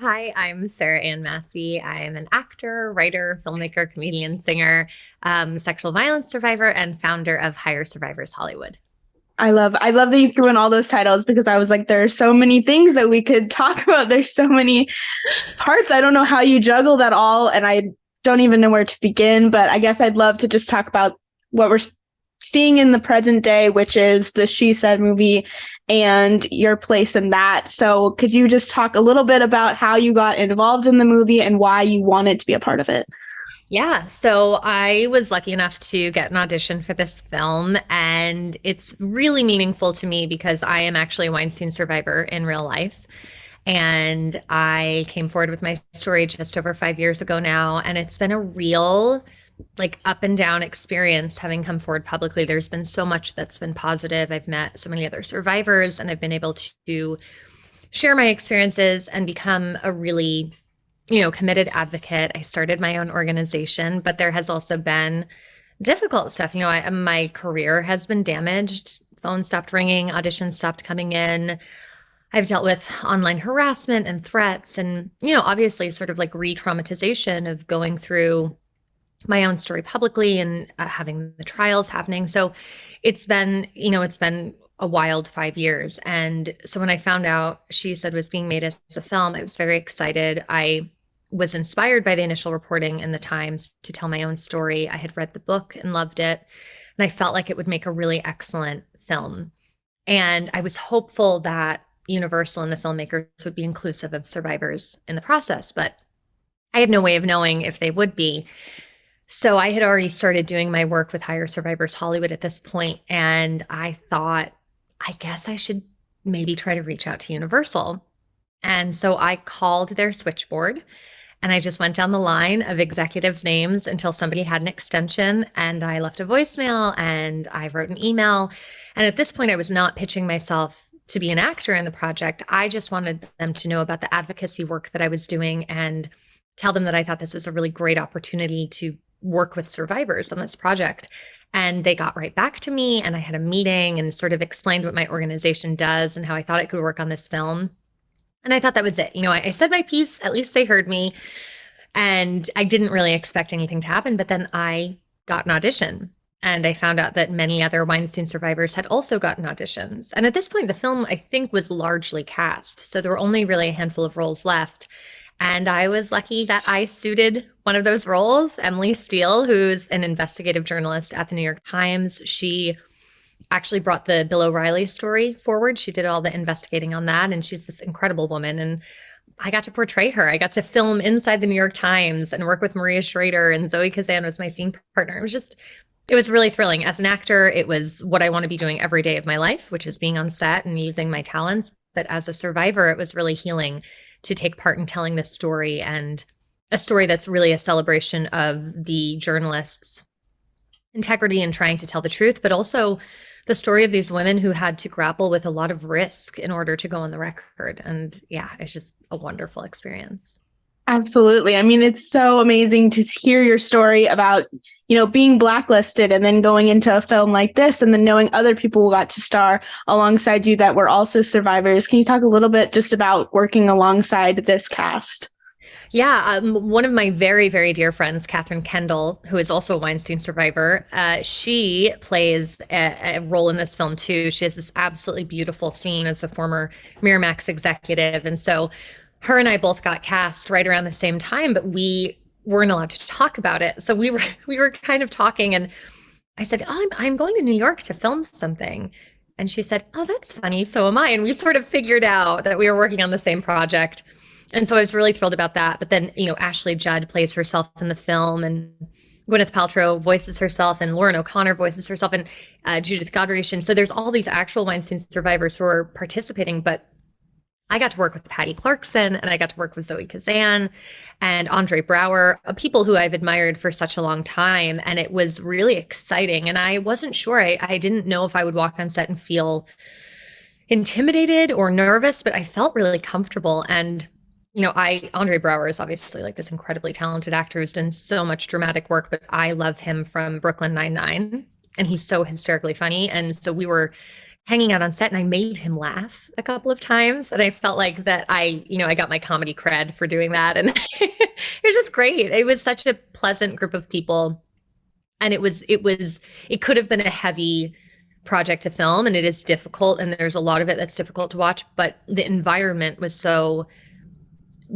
Hi, I'm Sarah Ann Masse. I'm an actor, writer, filmmaker, comedian, singer, sexual violence survivor, and founder of Hire Survivors Hollywood. I love that you threw in all those titles because I was like, there are so many things that we could talk about. There's so many parts. I don't know how you juggle that all, and I don't even know where to begin, but I guess I'd love to just talk about what we're seeing in the present day, which is the She Said movie and your place in that. So could you just talk a little bit about how you got involved in the movie and why you wanted to be a part of it? Yeah, so I was lucky enough to get an audition for this film, and it's really meaningful to me because I am actually a Weinstein survivor in real life. And I came forward with my story just over 5 years ago now, and it's been a real like up and down experience having come forward publicly. There's been so much that's been positive. I've met so many other survivors, and I've been able to share my experiences and become a really committed advocate. I started my own organization, but there has also been difficult stuff. My career has been damaged. Phone stopped ringing, auditions stopped coming in. I've dealt with online harassment and threats and, obviously sort of like re-traumatization of going through my own story publicly and having the trials happening. So it's been a wild 5 years. And so when I found out She Said was being made as a film, I was very excited. I was inspired by the initial reporting in the Times to tell my own story. I had read the book and loved it, and I felt like it would make a really excellent film. And I was hopeful that Universal and the filmmakers would be inclusive of survivors in the process, but I had no way of knowing if they would be. So I had already started doing my work with Hire Survivors Hollywood at this point, and I thought, I guess I should maybe try to reach out to Universal. And so I called their switchboard and I just went down the line of executives' names until somebody had an extension, and I left a voicemail and I wrote an email. And at this point, I was not pitching myself to be an actor in the project. I just wanted them to know about the advocacy work that I was doing and tell them that I thought this was a really great opportunity to work with survivors on this project. And they got right back to me, and I had a meeting and sort of explained what my organization does and how I thought it could work on this film. And I thought that was it. I said my piece, at least they heard me. And I didn't really expect anything to happen. But then I got an audition, and I found out that many other Weinstein survivors had also gotten auditions. And at this point, the film, I think, was largely cast. So there were only really a handful of roles left. And I was lucky that I suited one of those roles, Emily Steele, who's an investigative journalist at the New York Times. She actually brought the Bill O'Reilly story forward. She did all the investigating on that, and she's this incredible woman. And I got to portray her. I got to film inside the New York Times and work with Maria Schrader, and Zoe Kazan was my scene partner. It was really thrilling. As an actor, it was what I want to be doing every day of my life, which is being on set and using my talents. But as a survivor, it was really healing to take part in telling this story, and a story that's really a celebration of the journalists' integrity in trying to tell the truth, but also the story of these women who had to grapple with a lot of risk in order to go on the record. And yeah, it's just a wonderful experience. Absolutely. I mean, it's so amazing to hear your story about, being blacklisted and then going into a film like this and then knowing other people got to star alongside you that were also survivors. Can you talk a little bit just about working alongside this cast? Yeah, one of my very, very dear friends, Catherine Kendall, who is also a Weinstein survivor, she plays a role in this film too. She has this absolutely beautiful scene as a former Miramax executive. And so her and I both got cast right around the same time, but we weren't allowed to talk about it. So we were kind of talking, and I said, "Oh, I'm going to New York to film something." And she said, "Oh, that's funny. So am I." And we sort of figured out that we were working on the same project. And so I was really thrilled about that. But then, Ashley Judd plays herself in the film, and Gwyneth Paltrow voices herself, and Lauren O'Connor voices herself, and Judith Godrich. And so there's all these actual Weinstein survivors who are participating, but I got to work with Patty Clarkson, and I got to work with Zoe Kazan and Andre Brower, people who I've admired for such a long time. And it was really exciting. And I wasn't sure. I didn't know if I would walk on set and feel intimidated or nervous, but I felt really comfortable. And Andre Brower is obviously like this incredibly talented actor who's done so much dramatic work, but I love him from Brooklyn Nine-Nine, and he's so hysterically funny. And so we were hanging out on set, and I made him laugh a couple of times. And I felt like that I got my comedy cred for doing that. And it was just great. It was such a pleasant group of people. And it could have been a heavy project to film, and it is difficult. And there's a lot of it that's difficult to watch, but the environment was so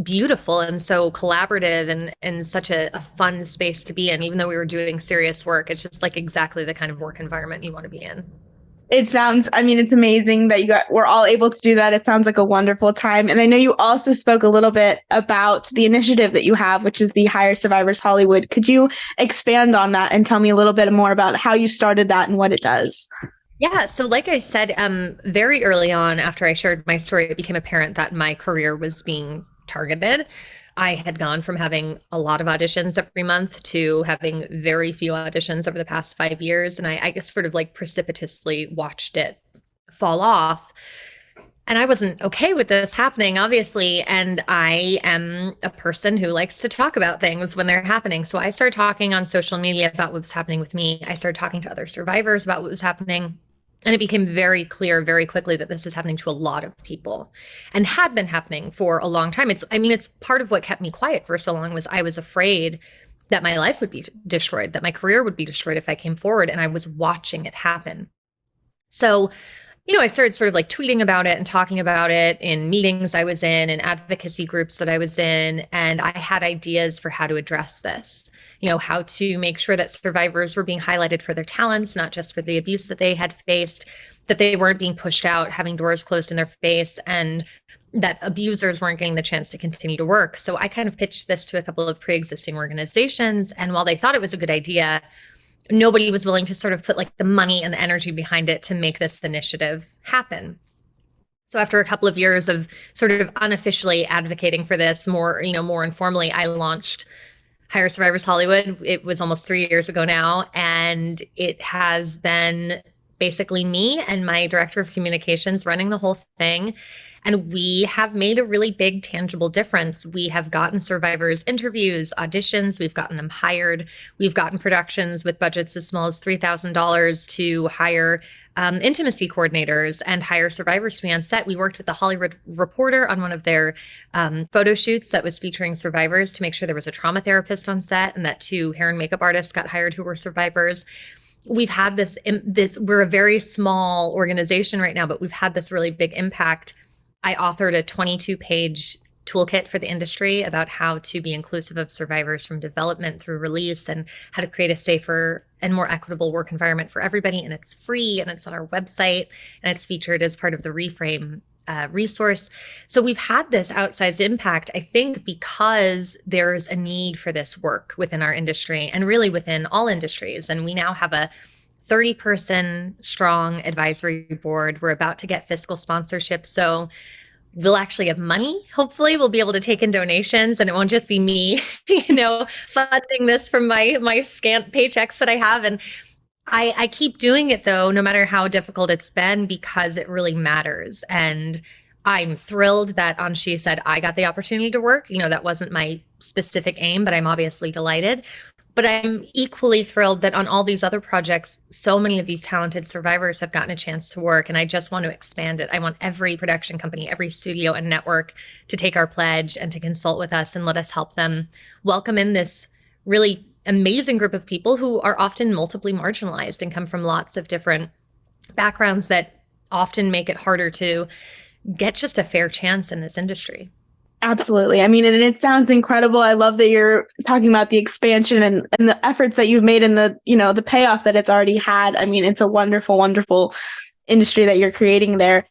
beautiful and so collaborative and such a fun space to be in. Even though we were doing serious work, it's just like exactly the kind of work environment you want to be in. It sounds, I mean, it's amazing that we're all able to do that. It sounds like a wonderful time. And I know you also spoke a little bit about the initiative that you have, which is the Hire Survivors Hollywood. Could you expand on that and tell me a little bit more about how you started that and what it does? Yeah. So like I said, very early on after I shared my story, it became apparent that my career was being targeted. I had gone from having a lot of auditions every month to having very few auditions over the past 5 years. And I guess sort of like precipitously watched it fall off. And I wasn't okay with this happening, obviously. And I am a person who likes to talk about things when they're happening. So I started talking on social media about what was happening with me. I started talking to other survivors about what was happening. And it became very clear very quickly that this is happening to a lot of people and had been happening for a long time. It's part of what kept me quiet for so long was I was afraid that my life would be destroyed, that my career would be destroyed if I came forward, and I was watching it happen. So, I started sort of like tweeting about it and talking about it in meetings I was in and advocacy groups that I was in. And I had ideas for how to address this, how to make sure that survivors were being highlighted for their talents, not just for the abuse that they had faced, that they weren't being pushed out, having doors closed in their face, and that abusers weren't getting the chance to continue to work. So I kind of pitched this to a couple of pre-existing organizations. And while they thought it was a good idea, nobody was willing to sort of put like the money and the energy behind it to make this initiative happen. So after a couple of years of sort of unofficially advocating for this more informally, I launched Hire Survivors Hollywood. It was almost 3 years ago now. And it has been basically me and my director of communications running the whole thing. And we have made a really big, tangible difference. We have gotten survivors interviews, auditions. We've gotten them hired. We've gotten productions with budgets as small as $3,000 to hire intimacy coordinators and hire survivors to be on set. We worked with the Hollywood Reporter on one of their photo shoots that was featuring survivors to make sure there was a trauma therapist on set, and that 2 hair and makeup artists got hired who were survivors. We've had this, we're a very small organization right now, but we've had this really big impact. I authored a 22-page toolkit for the industry about how to be inclusive of survivors from development through release and how to create a safer and more equitable work environment for everybody. And it's free, and it's on our website, and it's featured as part of the Reframe resource. So we've had this outsized impact, I think, because there's a need for this work within our industry and really within all industries. And we now have a 30-person strong advisory board. We're about to get fiscal sponsorship. So we'll actually have money. Hopefully we'll be able to take in donations, and it won't just be me, funding this from my scant paychecks that I have. And I keep doing it though, no matter how difficult it's been, because it really matters. And I'm thrilled that on She Said I got the opportunity to work. That wasn't my specific aim, but I'm obviously delighted. But I'm equally thrilled that on all these other projects, so many of these talented survivors have gotten a chance to work, and I just want to expand it. I want every production company, every studio and network to take our pledge and to consult with us and let us help them welcome in this really amazing group of people who are often multiply marginalized and come from lots of different backgrounds that often make it harder to get just a fair chance in this industry. Absolutely. I mean, and it sounds incredible. I love that you're talking about the expansion and the efforts that you've made and the payoff that it's already had. I mean, it's a wonderful, wonderful industry that you're creating there.